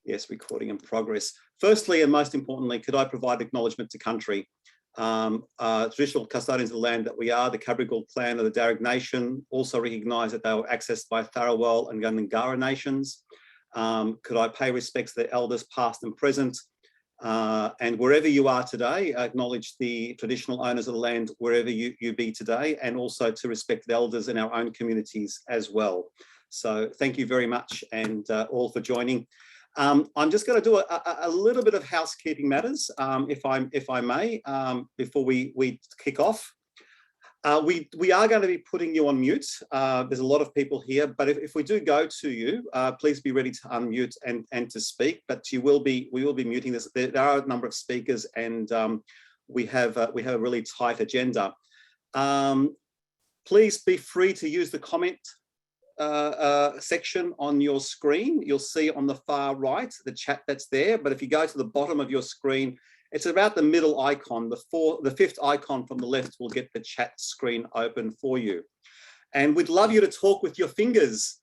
Yes, recording in progress. Firstly, and most importantly, could I provide acknowledgement to country? Traditional custodians of the land that we are, the Cabral clan of the Darug Nation, also recognise that they were accessed by Tharawal and Gundungara nations. Could I pay respects to their elders past and present? And wherever you are today, acknowledge the traditional owners of the land wherever you be today, and also to respect the elders in our own communities as well. So thank you very much, and all for joining. I'm just going to do a little bit of housekeeping matters, if I may, before we kick off. We are going to be putting you on mute. There's a lot of people here, but if we do go to you, please be ready to unmute and to speak. But we will be muting this. There are a number of speakers, and we have a really tight agenda. Please be free to use the comment section on your screen. You'll see on the far right the chat that's there, but if you go to the bottom of your screen, it's about the middle icon. The fifth icon from the left will get the chat screen open for you. And we'd love you to talk with your fingers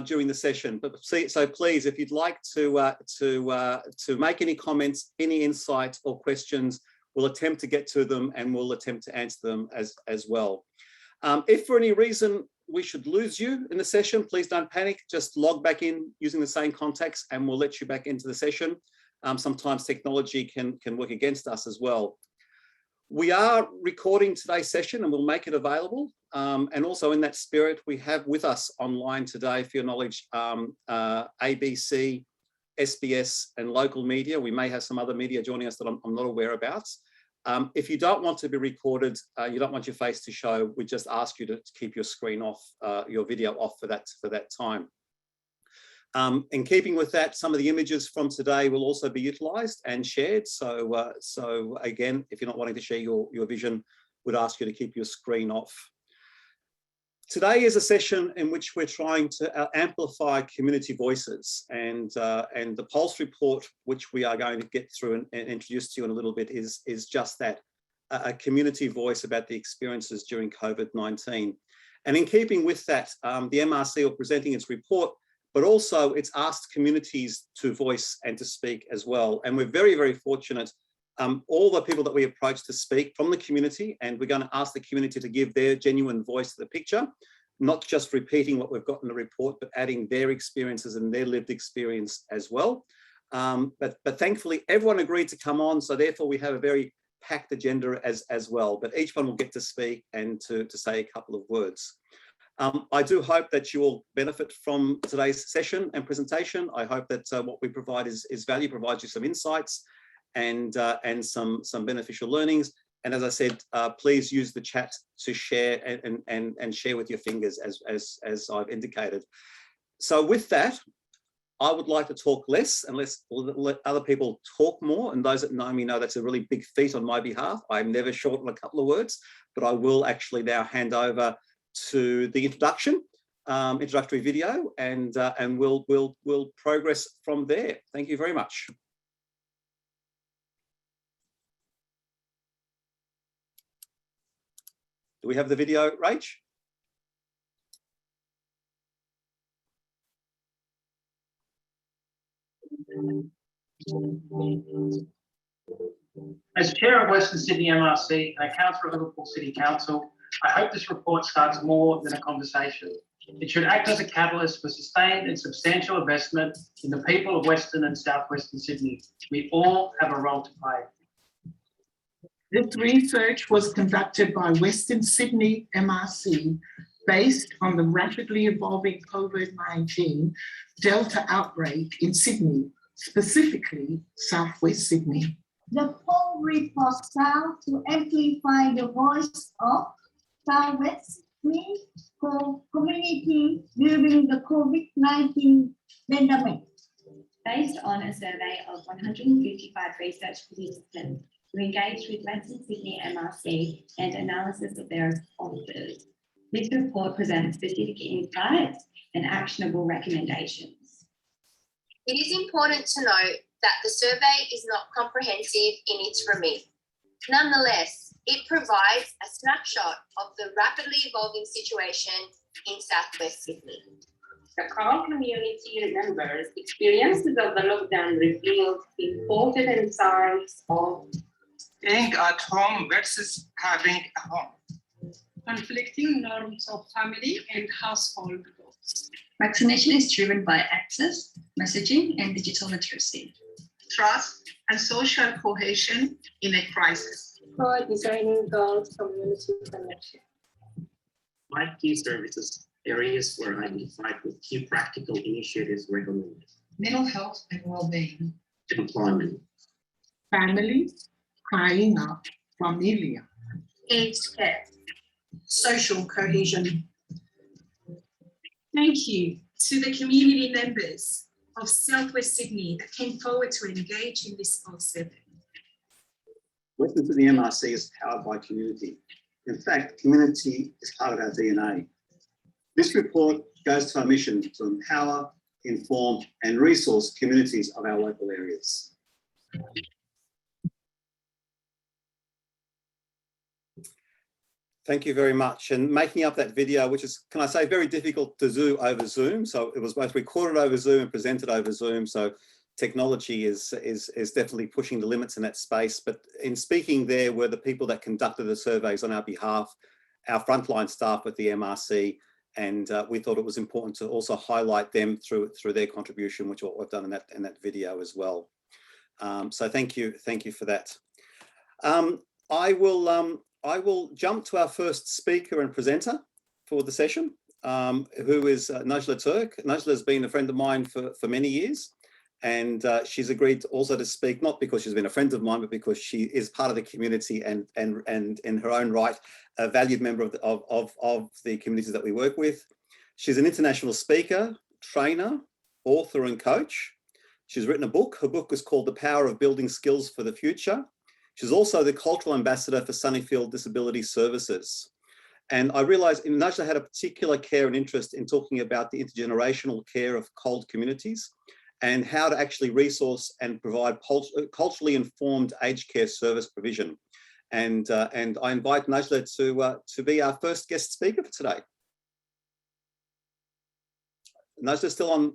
during the session. But so please, if you'd like to make any comments, any insight or questions, we'll attempt to get to them, and we'll attempt to answer them as well. If for any reason we should lose you in the session, please don't panic. Just log back in using the same contacts, and we'll let you back into the session. Sometimes technology can work against us as well. We are recording today's session, and we'll make it available. And also in that spirit, we have with us online today, for your knowledge, ABC, SBS, and local media. We may have some other media joining us that I'm not aware about. If you don't want to be recorded, you don't want your face to show, we just ask you to keep your screen off, your video off for that time. In keeping with that, some of the images from today will also be utilised and shared. So again, if you're not wanting to share your vision, we'd ask you to keep your screen off. Today is a session in which we're trying to amplify community voices, and the Pulse report, which we are going to get through and introduce to you in a little bit, is just that, a community voice about the experiences during COVID-19. And in keeping with that, the MRC are presenting its report, but also it's asked communities to voice and to speak as well. And we're very, very fortunate. All the people that we approach to speak from the community, and we're going to ask the community to give their genuine voice to the picture, not just repeating what we've got in the report, but adding their experiences and their lived experience as well. But thankfully, everyone agreed to come on, so therefore we have a very packed agenda as well. But each one will get to speak and to say a couple of words. I do hope that you will benefit from today's session and presentation. I hope that what we provide is value, provides you some insights and some beneficial learnings. And as I said, please use the chat to share and share with your fingers as I've indicated. So with that, I would like to talk less and let other people talk more. And those that know me know that's a really big feat on my behalf. I'm never short on a couple of words, but I will actually now hand over to the introductory video, and we'll progress from there. Thank you very much. Do we have the video, Rach? As Chair of Western Sydney MRC and a Councillor of Liverpool City Council, I hope this report starts more than a conversation. It should act as a catalyst for sustained and substantial investment in the people of Western and Southwestern Sydney. We all have a role to play. This research was conducted by Western Sydney MRC based on the rapidly evolving COVID-19 Delta outbreak in Sydney, specifically Southwest Sydney. The poll report sought to amplify the voice of Southwest Sydney community during the COVID-19 pandemic. Based on a survey of 155 research participants who engaged with Western Sydney MRC and analysis of their responses, this report presents specific insights and actionable recommendations. It is important to note that the survey is not comprehensive in its remit. Nonetheless, it provides a snapshot of the rapidly evolving situation in Southwest Sydney. The core community members' experiences of the lockdown revealed important signs of staying at home versus having a home, conflicting norms of family and household goals. Vaccination is driven by access, messaging, and digital literacy. Trust and social cohesion in a crisis. For designing goals, community connection. 5 key services areas were identified with key practical initiatives recommended. Mental health and well-being. Employment. Families crying out familia. Aged care. Social cohesion. Thank you to the community members of Southwest Sydney that came forward to engage in this pulse survey. Western Sydney MRC is powered by community. In fact, community is part of our DNA. This report goes to our mission to empower, inform, and resource communities of our local areas. Thank you very much. And making up that video, which is, can I say, very difficult to do over Zoom. So it was both recorded over Zoom and presented over Zoom. So technology is definitely pushing the limits in that space. But in speaking, there were the people that conducted the surveys on our behalf, our frontline staff at the MRC, and we thought it was important to also highlight them through their contribution, which what we've done in that video as well. So thank you for that. I will jump to our first speaker and presenter for the session, who is Najla Turk. Najla has been a friend of mine for many years. And she's agreed also to speak, not because she's been a friend of mine, but because she is part of the community and in her own right, a valued member of the communities that we work with. She's an international speaker, trainer, author and coach. She's written a book. Her book is called The Power of Building Skills for the Future. She's also the cultural ambassador for Sunnyfield Disability Services. And I realized Najla had a particular care and interest in talking about the intergenerational care of CALD communities and how to actually resource and provide culturally informed aged care service provision. And I invite Najla to be our first guest speaker for today. Najla's still on.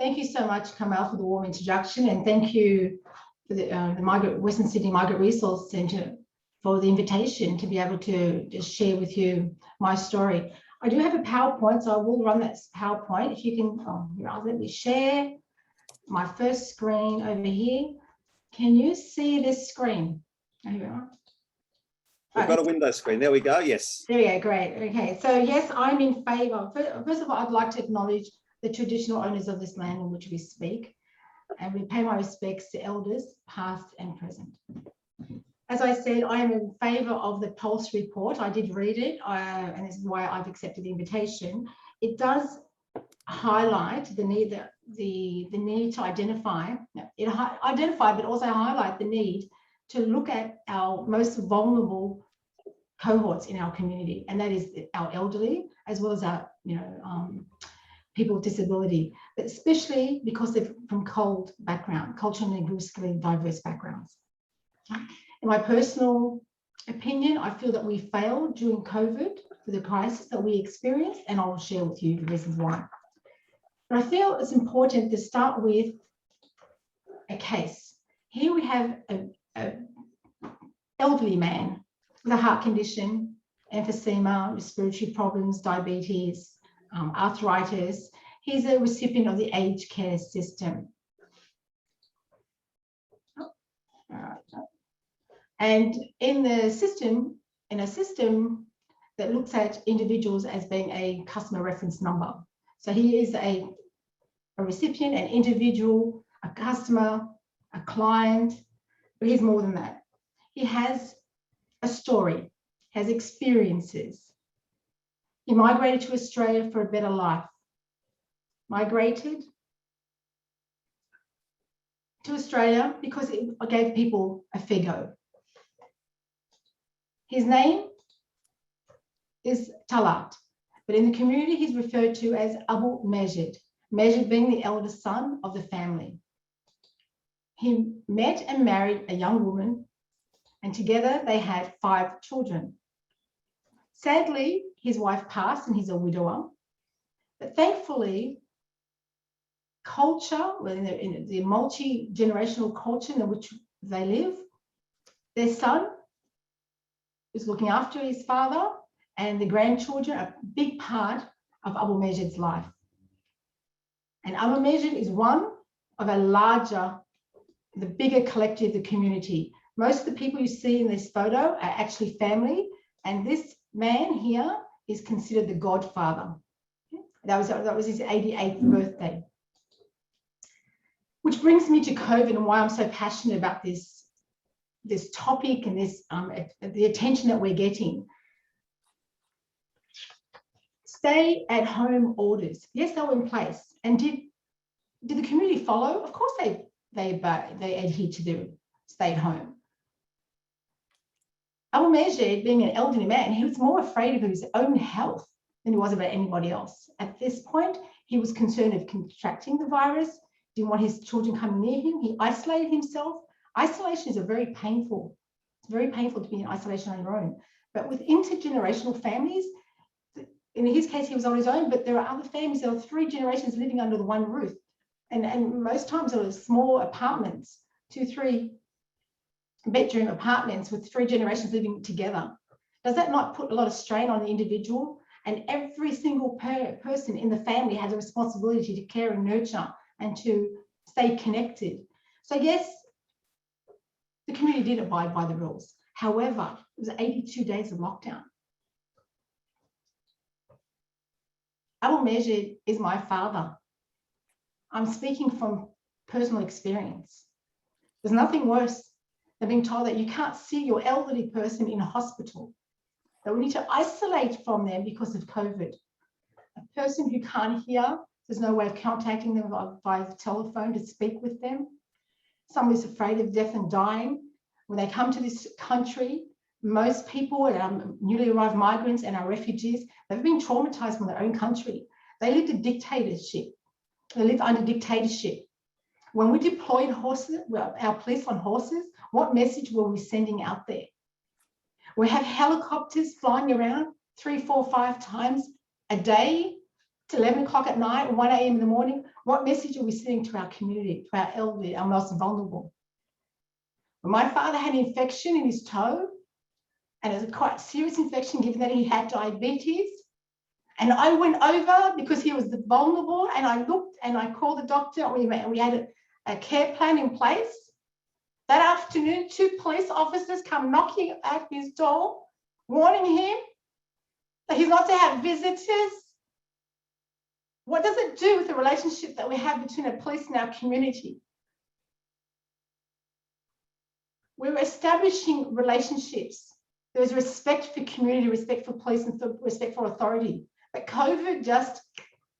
Thank you so much, Kamal, for the warm introduction, and thank you for the Western Sydney Migrant Resource Centre for the invitation to be able to just share with you my story. I do have a PowerPoint, so I will run that PowerPoint. If you can, let me share my first screen over here. Can you see this screen? There you are. We've got a window screen. There we go. Yes. There we go. Great. Okay. So yes, I'm in favour. First of all, I'd like to acknowledge the traditional owners of this land in which we speak, and we pay my respects to elders, past and present. As I said, I am in favour of the Pulse report. I did read it, and this is why I've accepted the invitation. It does highlight the need to identify, but also highlight the need to look at our most vulnerable cohorts in our community, and that is our elderly, as well as our people with disability, but especially because they're from CALD background, culturally and linguistically diverse backgrounds. In my personal opinion, I feel that we failed during COVID for the crisis that we experienced, and I will share with you the reasons why. But I feel it's important to start with a case. Here we have an elderly man with a heart condition, emphysema, respiratory problems, diabetes, arthritis. He's a recipient of the aged care system. And in a system that looks at individuals as being a customer reference number. So he is a recipient, an individual, a customer, a client, but he's more than that. He has a story, has experiences. He migrated to Australia for a better life. Migrated to Australia because it gave people a fair go. His name is Talat, but in the community he's referred to as Abu Majid, Majid being the eldest son of the family. He met and married a young woman, and together they had 5 children. Sadly, his wife passed and he's a widower, but thankfully, culture, in the multi-generational culture in which they live, their son is looking after his father, and the grandchildren are a big part of Abu Majid's life. And Abu Majid is one of the bigger collective, the community. Most of the people you see in this photo are actually family, and this man here is considered the godfather. That was his 88th birthday. Which brings me to COVID and why I'm so passionate about this topic and this the attention that we're getting. Stay-at-home orders. Yes, they were in place. And did the community follow? Of course they adhered to the stay-at-home. Abu Majid, being an elderly man, he was more afraid of his own health than he was about anybody else. At this point, he was concerned of contracting the virus, didn't want his children coming near him. He isolated himself. Isolation is very painful. It's very painful to be in isolation on your own. But with intergenerational families, in his case, he was on his own, but there are other families, there are 3 generations living under the one roof. And most times it was small apartments, 2-3 bedroom apartments with 3 generations living together. Does that not put a lot of strain on the individual? And every single person in the family has a responsibility to care and nurture and to stay connected. So yes, the community did abide by the rules. However, it was 82 days of lockdown. Abu Majid is my father. I'm speaking from personal experience. There's nothing worse than being told that you can't see your elderly person in a hospital, that we need to isolate from them because of COVID. A person who can't hear, there's no way of contacting them by telephone to speak with them. Someone who's afraid of death and dying. When they come to this country, most people, newly arrived migrants and our refugees, they've been traumatized from their own country. They lived a dictatorship. They live under dictatorship. When we deployed horses, our police on horses, what message were we sending out there? We have helicopters flying around 3, 4, 5 times a day to 11 o'clock at night, 1 a.m. in the morning. What message are we sending to our community, to our elderly, our most vulnerable? When my father had an infection in his toe, and it was a quite serious infection given that he had diabetes, and I went over because he was vulnerable, and I looked and I called the doctor, and we had a care plan in place. That afternoon, 2 police officers come knocking at his door, warning him that he's not to have visitors. What does it do with the relationship that we have between the police and our community? We're establishing relationships. There's respect for community, respect for police, and respect for authority. But COVID just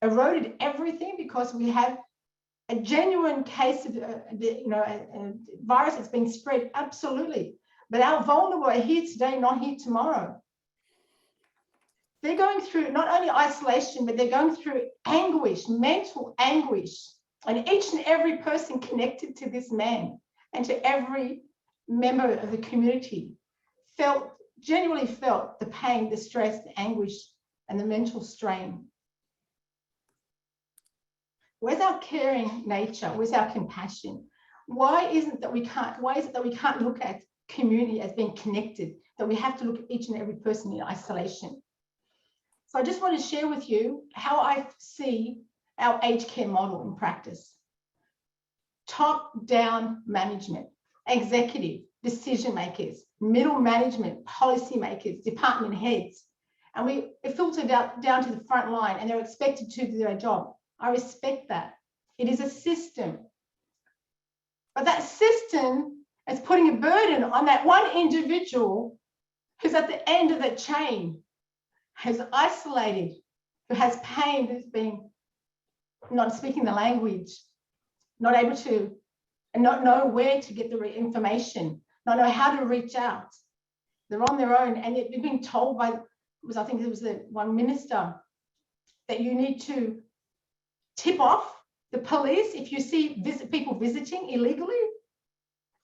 eroded everything because we have a genuine case of a virus that's being spread, absolutely. But our vulnerable are here today, not here tomorrow. They're going through not only isolation, but they're going through anguish, mental anguish. And each and every person connected to this man and to every member of the community genuinely felt the pain, the stress, the anguish, and the mental strain. Where's our caring nature? Where's our compassion? Why is it that we can't look at community as being connected, that we have to look at each and every person in isolation? So I just want to share with you how I see our aged care model in practice. Top-down management, executive, decision makers, middle management, policy makers, department heads, and we filtered down to the front line, and they're expected to do their job. I respect that. It is a system. But that system is putting a burden on that one individual who's at the end of the chain, who's isolated, who has pain, who's been not speaking the language, not able to, and not know where to get the information, not know how to reach out. They're on their own, and they're being told by, I think it was the one minister, that you need to tip off the police if you see people visiting illegally.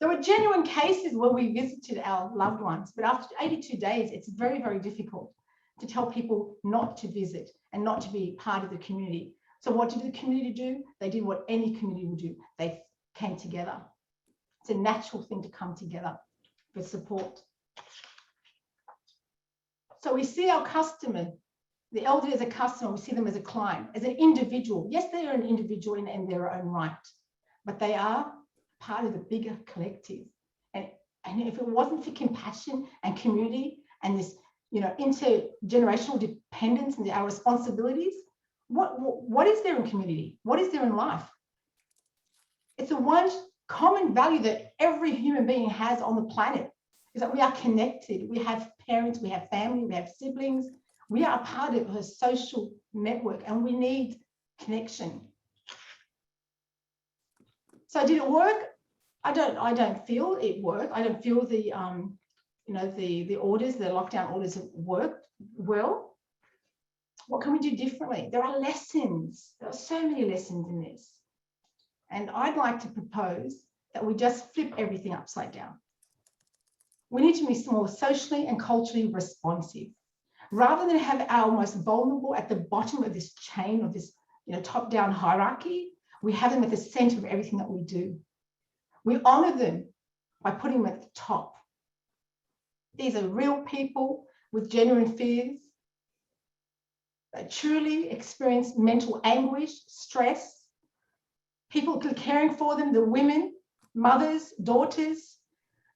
There were genuine cases where we visited our loved ones, but after 82 days, it's very, very difficult to tell people not to visit and not to be part of the community. So what did the community do? They did what any community would do. They came together. It's a natural thing to come together for support. So we see our customer, the elderly as a customer, we see them as a client, as an individual. Yes, they are an individual in their own right, but they are part of the bigger collective. And if it wasn't for compassion and community and this, intergenerational dependence and our responsibilities, what is there in community? What is there in life? It's the one common value that every human being has on the planet, is that we are connected. We have parents, we have family, we have siblings. We are part of a social network and we need connection. So did it work? I don't feel it worked. I don't feel the orders, the lockdown orders have worked well. What can we do differently? There are lessons. There are so many lessons in this. And I'd like to propose that we just flip everything upside down. We need to be more socially and culturally responsive. Rather than have our most vulnerable at the bottom of this chain of this top-down hierarchy, we have them at the center of everything that we do. We honor them by putting them at the top. These are real people with genuine fears that truly experience mental anguish, stress. People caring for them, the women, mothers, daughters,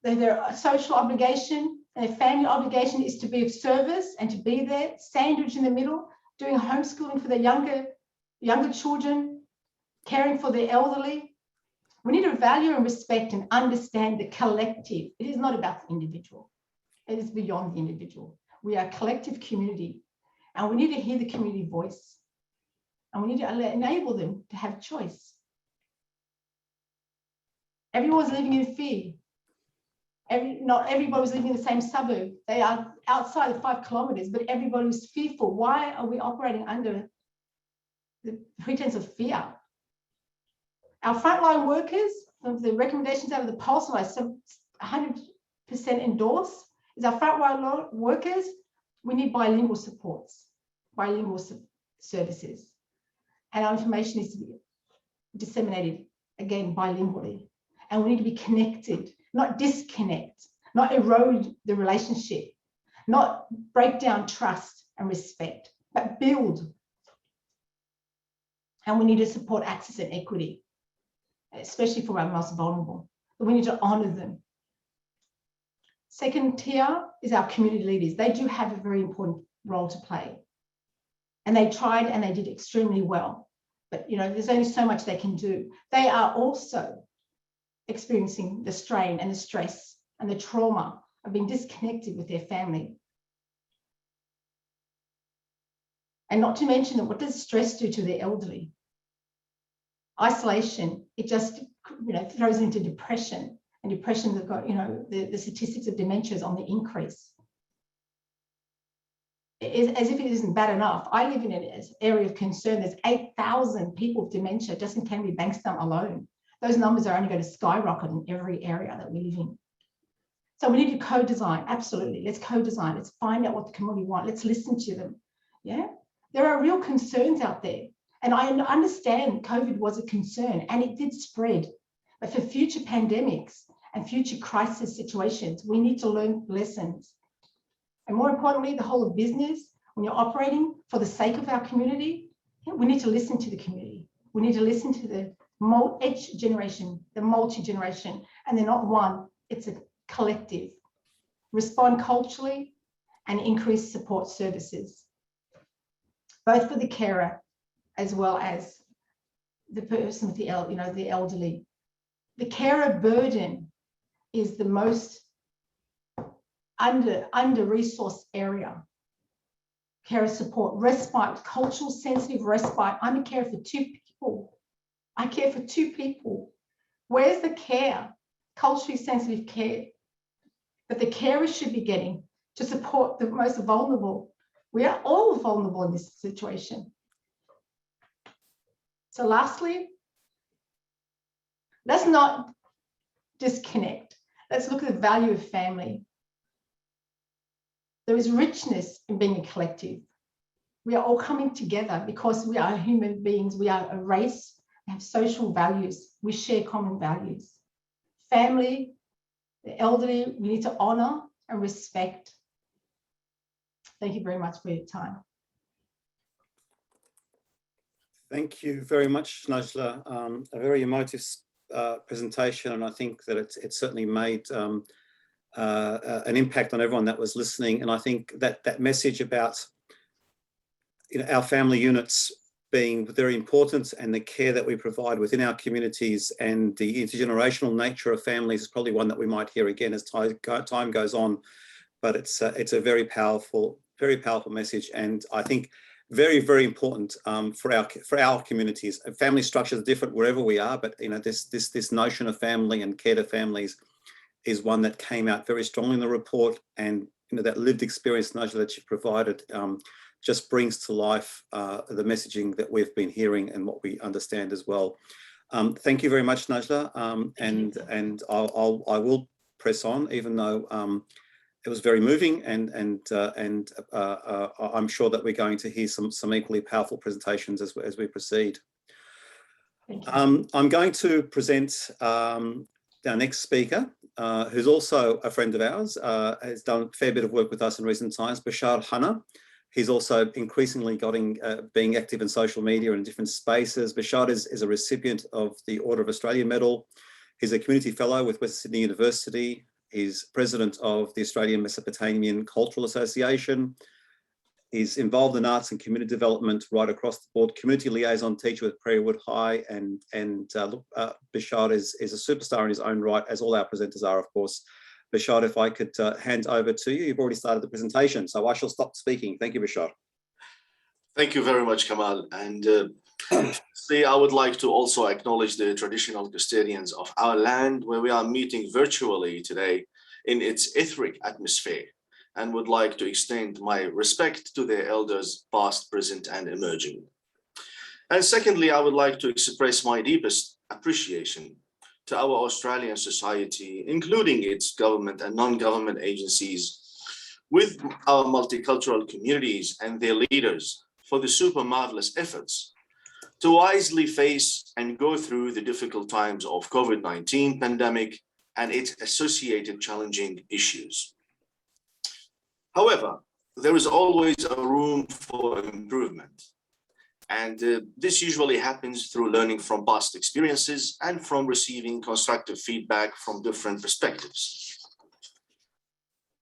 their social obligation and their family obligation is to be of service and to be there, sandwiched in the middle, doing homeschooling for their younger children, caring for the elderly. We need to value and respect and understand the collective. It is not about the individual. It is beyond the individual. We are a collective community and we need to hear the community voice and we need to enable them to have choice. Everyone's living in fear. Not everybody's living in the same suburb. They are outside of 5 kilometers, but everybody's fearful. Why are we operating under the pretense of fear? Our frontline workers, the recommendations out of the pulse, 100% endorse, is our frontline workers, we need bilingual supports, bilingual services. And our information is to be disseminated, again, bilingually. And we need to be connected, not disconnect, not erode the relationship, not break down trust and respect, but build. And we need to support access and equity, especially for our most vulnerable. But we need to honor them. Second tier is our community leaders. They do have a very important role to play. And they tried and they did extremely well. But there's only so much they can do. They are also experiencing the strain and the stress and the trauma of being disconnected with their family. And not to mention that what does stress do to the elderly? Isolation, it just throws into depression, and depression has got, the statistics of dementia is on the increase. As if it isn't bad enough, I live in an area of concern. There's 8,000 people with dementia just in Canterbury Bankstown alone. Those numbers are only going to skyrocket in every area that we live in. So we need to co-design, absolutely. Let's co-design. Let's find out what the community want. Let's listen to them. Yeah, there are real concerns out there. And I understand COVID was a concern and it did spread. But for future pandemics and future crisis situations, we need to learn lessons. And more importantly, the whole of business, when you're operating for the sake of our community, we need to listen to the community. We need to listen to the generation, the multi-generation, and they're not one, it's a collective. Respond culturally and increase support services, both for the carer as well as the person with the elderly. The carer burden is the most under-resourced area. Carer support, respite, cultural sensitive respite. I'm a carer for 2 people. I care for 2 people. Where's the care? Culturally sensitive care that the carers should be getting to support the most vulnerable. We are all vulnerable in this situation. So lastly, let's not disconnect. Let's look at the value of family. There is richness in being a collective. We are all coming together because we are human beings. We are a race. We have social values. We share common values. Family, the elderly, we need to honor and respect. Thank you very much for your time. Thank you very much, Najla. A very emotive presentation, and I think that it certainly made an impact on everyone that was listening. And I think that message about our family units being very important and the care that we provide within our communities and the intergenerational nature of families is probably one that we might hear again as time goes on. But it's a very powerful message, and I think very, very important for our communities. Family structures are different wherever we are, but this notion of family and care to families is one that came out very strongly in the report, and that lived experience, Najla, that you provided just brings to life the messaging that we've been hearing and what we understand as well. Thank you very much, Najla, and I will press on, even though it was very moving, and I'm sure that we're going to hear some equally powerful presentations as we proceed. I'm going to present our next speaker, who's also a friend of ours, has done a fair bit of work with us in recent times, Bashar Hanna. He's also increasingly being active in social media and in different spaces. Bashar is a recipient of the Order of Australia Medal. He's a community fellow with West Sydney University. He's president of the Australian Mesopotamian Cultural Association. He's involved in arts and community development right across the board. Community liaison teacher with Prairiewood High, and Bashar is a superstar in his own right, as all our presenters are, of course. Bashar, if I could hand over to you. You've already started the presentation, so I shall stop speaking. Thank you, Bashar. Thank you very much, Kamal. And I would like to also acknowledge the traditional custodians of our land, where we are meeting virtually today in its etheric atmosphere, and would like to extend my respect to their elders, past, present, and emerging. And secondly, I would like to express my deepest appreciation to our Australian society, including its government and non-government agencies, with our multicultural communities and their leaders, for the super marvelous efforts to wisely face and go through the difficult times of COVID-19 pandemic and its associated challenging issues. However, there is always a room for improvement. And this usually happens through learning from past experiences and from receiving constructive feedback from different perspectives.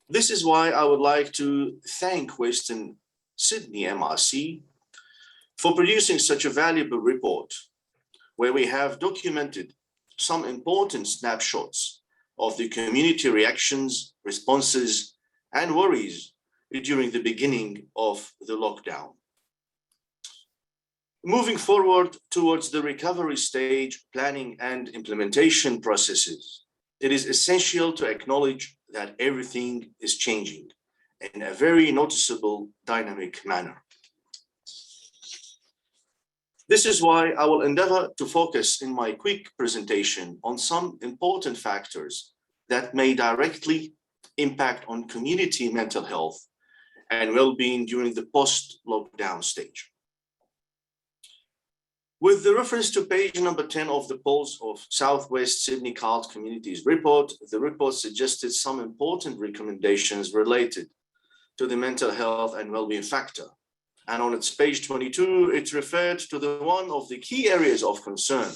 This is why I would like to thank Western Sydney MRC for producing such a valuable report, where we have documented some important snapshots of the community reactions, responses, and worries during the beginning of the lockdown. Moving forward towards the recovery stage, planning and implementation processes, it is essential to acknowledge that everything is changing in a very noticeable, dynamic manner. This is why I will endeavor to focus in my quick presentation on some important factors that may directly impact on community mental health and well-being during the post-lockdown stage. With the reference to page number 10 of the Pulse of Southwest Sydney CALT Communities report, the report suggested some important recommendations related to the mental health and well-being factor. And on its page 22, it referred to one of the key areas of concern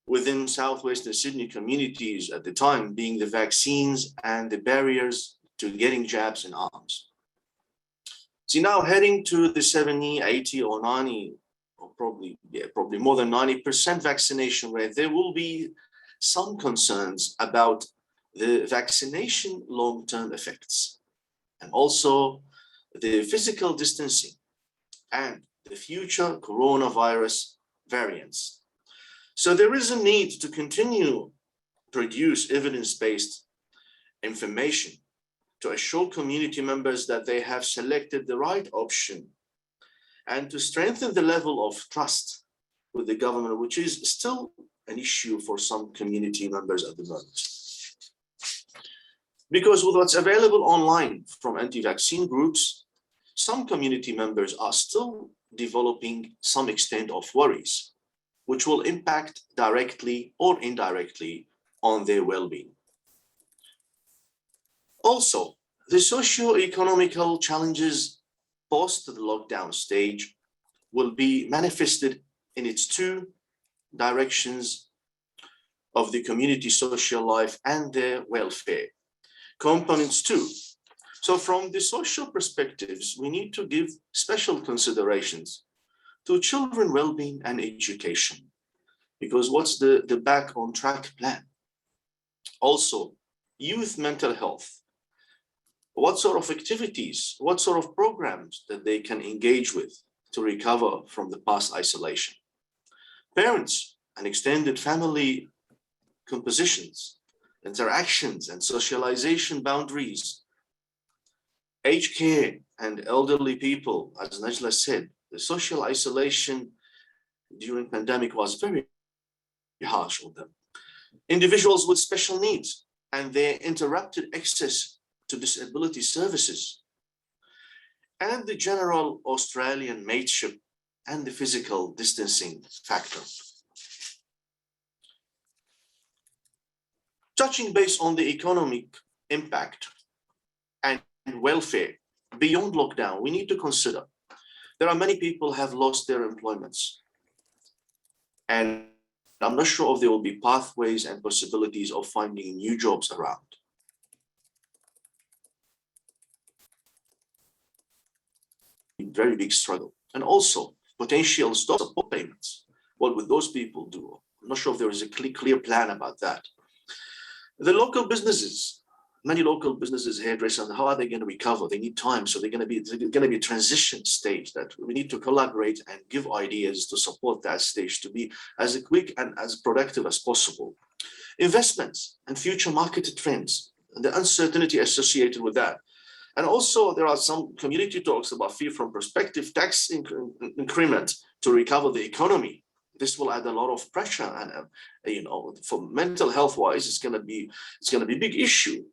within Southwestern Sydney communities at the time, being the vaccines and the barriers to getting jabs and arms. See, now heading to the 70, 80 or 90, or probably more than 90% vaccination rate, there will be some concerns about the vaccination long-term effects, and also the physical distancing and the future coronavirus variants. So there is a need to continue to produce evidence-based information to assure community members that they have selected the right option, and to strengthen the level of trust with the government, which is still an issue for some community members at the moment. Because with what's available online from anti-vaccine groups, some community members are still developing some extent of worries, which will impact directly or indirectly on their well-being. Also, the socio-economical challenges post the lockdown stage will be manifested in its two directions of the community social life and their welfare components too. So from the social perspectives, we need to give special considerations to children well-being and education, because what's the back on track plan? Also, youth mental health. What sort of activities, what sort of programs that they can engage with to recover from the past isolation? Parents and extended family compositions, interactions and socialization boundaries, aged care and elderly people, as Najla said, the social isolation during pandemic was very harsh on them. Individuals with special needs and their interrupted access to disability services, and the general Australian mateship and the physical distancing factor. Touching base on the economic impact and welfare beyond lockdown, we need to consider there are many people have lost their employments, and I'm not sure if there will be pathways and possibilities of finding new jobs around. Very big struggle, and also potential stop support payments. What would those people do? I'm not sure if there is a clear plan about that. The local businesses, many local businesses, hairdressers, how are they going to recover? They need time, so they're going to be a transition stage that we need to collaborate and give ideas to support that stage to be as quick and as productive as possible. Investments and future market trends and the uncertainty associated with that. And also there are some community talks about fee from prospective tax increment to recover the economy. This will add a lot of pressure, and you know, for mental health wise, it's going to be a big issue.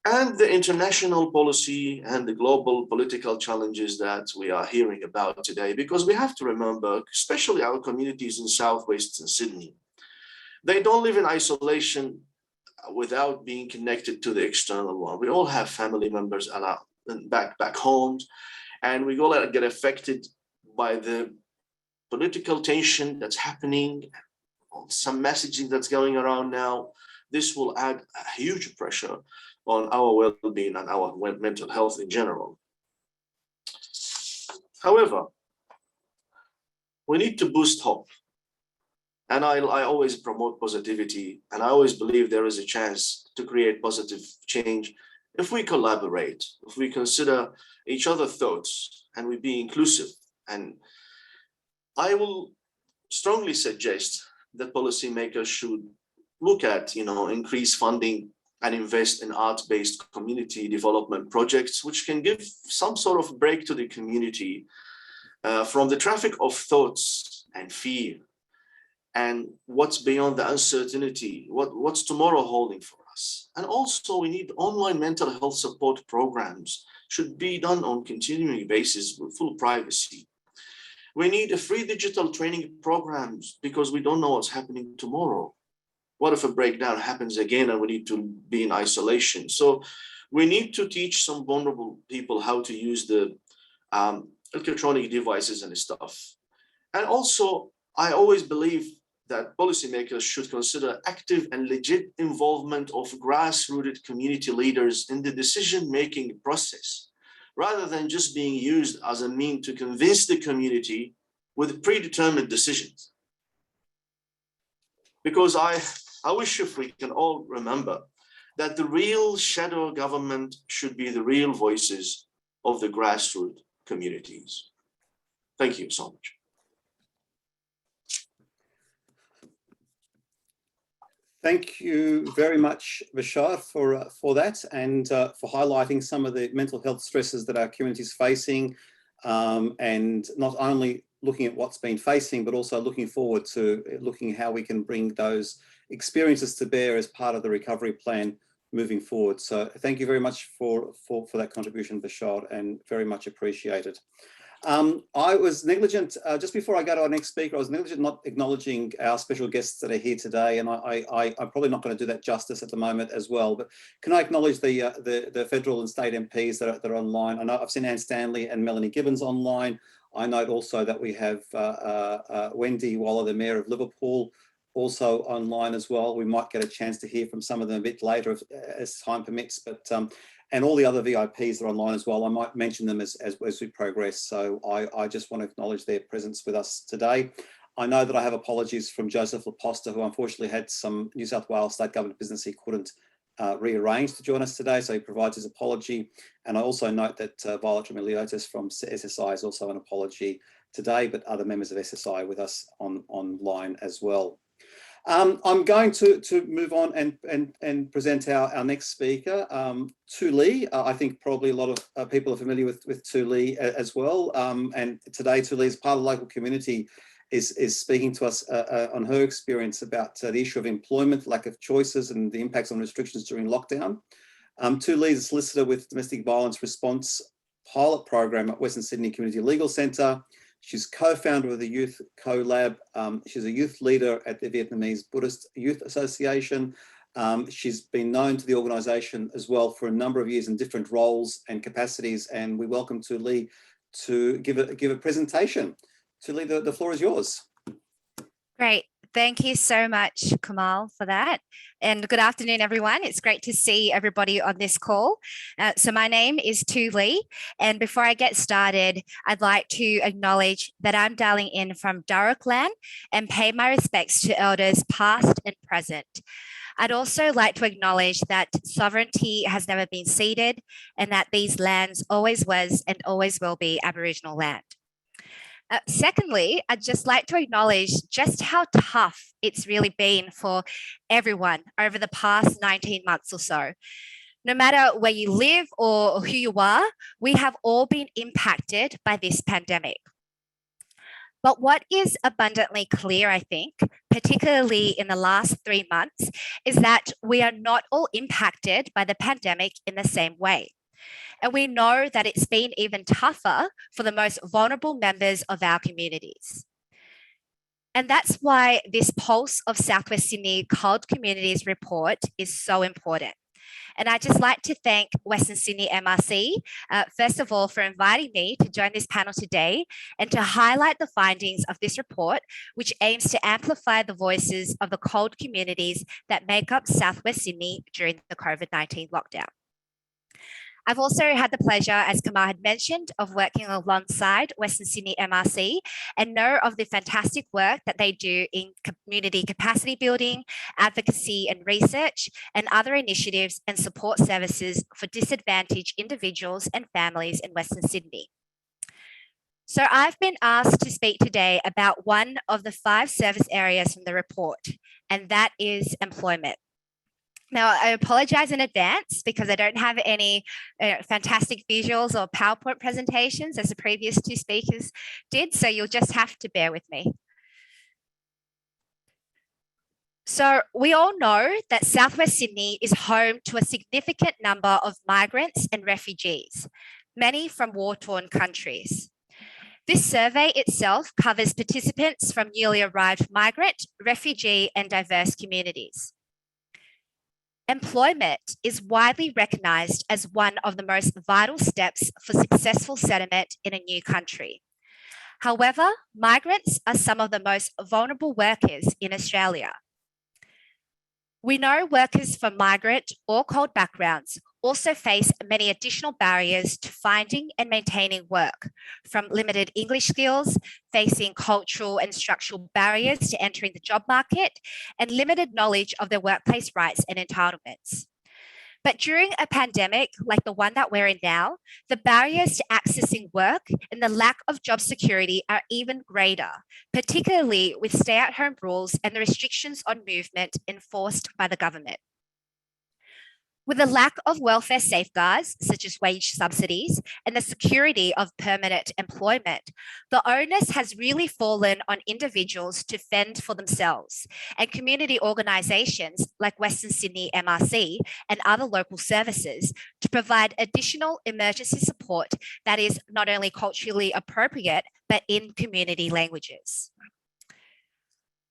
And the international policy and the global political challenges that we are hearing about today, because we have to remember, especially our communities in Southwest and Sydney, they don't live in isolation without being connected to the external world. We all have family members back home, and we all get affected by the political tension that's happening, some messaging that's going around now. This will add a huge pressure on our well-being and our mental health in general. However, we need to boost hope. And I always promote positivity, and I always believe there is a chance to create positive change if we collaborate, if we consider each other's thoughts, and we be inclusive. And I will strongly suggest that policymakers should look at, increase funding and invest in art-based community development projects, which can give some sort of break to the community from the traffic of thoughts and fear. And what's beyond the uncertainty, what's tomorrow holding for us. And also we need online mental health support programs, should be done on continuing basis with full privacy. We need a free digital training programs, because we don't know what's happening tomorrow. What if a breakdown happens again and we need to be in isolation? So we need to teach some vulnerable people how to use the electronic devices and stuff. And also, I always believe that policymakers should consider active and legit involvement of grassroots community leaders in the decision-making process, rather than just being used as a means to convince the community with predetermined decisions. Because I wish if we can all remember that the real shadow government should be the real voices of the grassroots communities. Thank you so much. Thank you very much, Bashar, for that, and for highlighting some of the mental health stresses that our community is facing. and not only looking at what's been facing, but also looking forward to looking how we can bring those experiences to bear as part of the recovery plan moving forward. So thank you very much for that contribution, Bashar, and very much appreciated. I was negligent, just before I go to our next speaker, I was negligent not acknowledging our special guests that are here today, and I'm probably not going to do that justice at the moment as well, but can I acknowledge the federal and state MPs that are online? I know I've seen Anne Stanley and Melanie Gibbons online. I note also that we have Wendy Waller, the Mayor of Liverpool, also online as well. We might get a chance to hear from some of them a bit later as time permits, but and all the other VIPs are online as well. I might mention them as we progress. So I just want to acknowledge their presence with us today. I know that I have apologies from Joseph Laposta, who unfortunately had some New South Wales State Government business he couldn't rearrange to join us today, so he provides his apology. And I also note that Violet Remiliotis from SSI is also an apology today, but other members of SSI with us online as well. I'm going to move on and present our next speaker, Tu Le. I think probably a lot of people are familiar with Tu Le as well. And today Tu Le is part of the local community, is speaking to us on her experience about the issue of employment, lack of choices, and the impacts on restrictions during lockdown. Tu Le is a solicitor with Domestic Violence Response Pilot Program at Western Sydney Community Legal Centre. She's co-founder of the Youth Co-Lab. She's a youth leader at the Vietnamese Buddhist Youth Association. She's been known to the organisation as well for a number of years in different roles and capacities. And we welcome Tu Le to give a presentation. Tu Le, the floor is yours. Great. Thank you so much, Kamal, for that. And good afternoon, everyone. It's great to see everybody on this call. So my name is Tu Le, and before I get started, I'd like to acknowledge that I'm dialing in from Daruklan and pay my respects to elders past and present. I'd also like to acknowledge that sovereignty has never been ceded and that these lands always was and always will be Aboriginal land. Secondly, I'd just like to acknowledge just how tough it's really been for everyone over the past 19 months or so. No matter where you live or who you are, we have all been impacted by this pandemic. But what is abundantly clear, I think, particularly in the last 3 months, is that we are not all impacted by the pandemic in the same way. And we know that it's been even tougher for the most vulnerable members of our communities. And that's why this Pulse of Southwest Sydney CALD Communities report is so important. And I'd just like to thank Western Sydney MRC, first of all, for inviting me to join this panel today and to highlight the findings of this report, which aims to amplify the voices of the CALD communities that make up Southwest Sydney during the COVID-19 lockdown. I've also had the pleasure, as Kamal had mentioned, of working alongside Western Sydney MRC and know of the fantastic work that they do in community capacity building, advocacy and research, and other initiatives and support services for disadvantaged individuals and families in Western Sydney. So I've been asked to speak today about one of the 5 service areas from the report, and that is employment. Now, I apologize in advance because I don't have any fantastic visuals or PowerPoint presentations as the previous 2 speakers did, so you'll just have to bear with me. So we all know that Southwest Sydney is home to a significant number of migrants and refugees, many from war-torn countries. This survey itself covers participants from newly arrived migrant, refugee, and diverse communities. Employment is widely recognised as one of the most vital steps for successful settlement in a new country. However, migrants are some of the most vulnerable workers in Australia. We know workers from migrant or CALD backgrounds also face many additional barriers to finding and maintaining work, from limited English skills, facing cultural and structural barriers to entering the job market, and limited knowledge of their workplace rights and entitlements. But during a pandemic like the one that we're in now, the barriers to accessing work and the lack of job security are even greater, particularly with stay-at-home rules and the restrictions on movement enforced by the government. With a lack of welfare safeguards, such as wage subsidies and the security of permanent employment, the onus has really fallen on individuals to fend for themselves, and community organisations like Western Sydney MRC and other local services to provide additional emergency support that is not only culturally appropriate, but in community languages.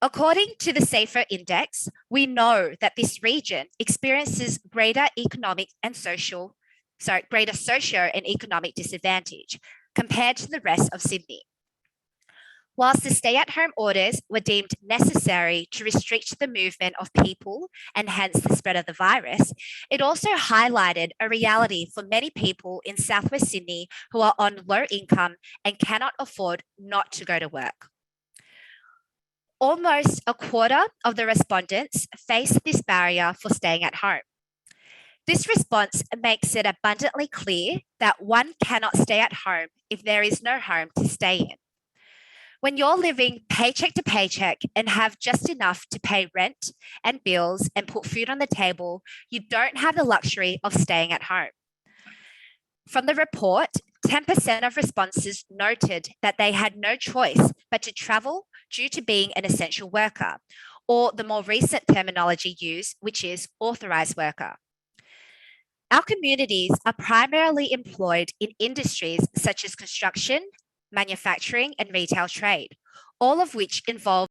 According to the SAFER Index, we know that this region experiences greater socio and economic disadvantage compared to the rest of Sydney. Whilst the stay-at-home orders were deemed necessary to restrict the movement of people and hence the spread of the virus, it also highlighted a reality for many people in Southwest Sydney who are on low income and cannot afford not to go to work. Almost a quarter of the respondents face this barrier for staying at home. This response makes it abundantly clear that one cannot stay at home if there is no home to stay in. When you're living paycheck to paycheck and have just enough to pay rent and bills and put food on the table, you don't have the luxury of staying at home. From the report, 10% of responses noted that they had no choice but to travel due to being an essential worker, or the more recent terminology used, which is authorised worker. Our communities are primarily employed in industries such as construction, manufacturing, and retail trade, all of which involve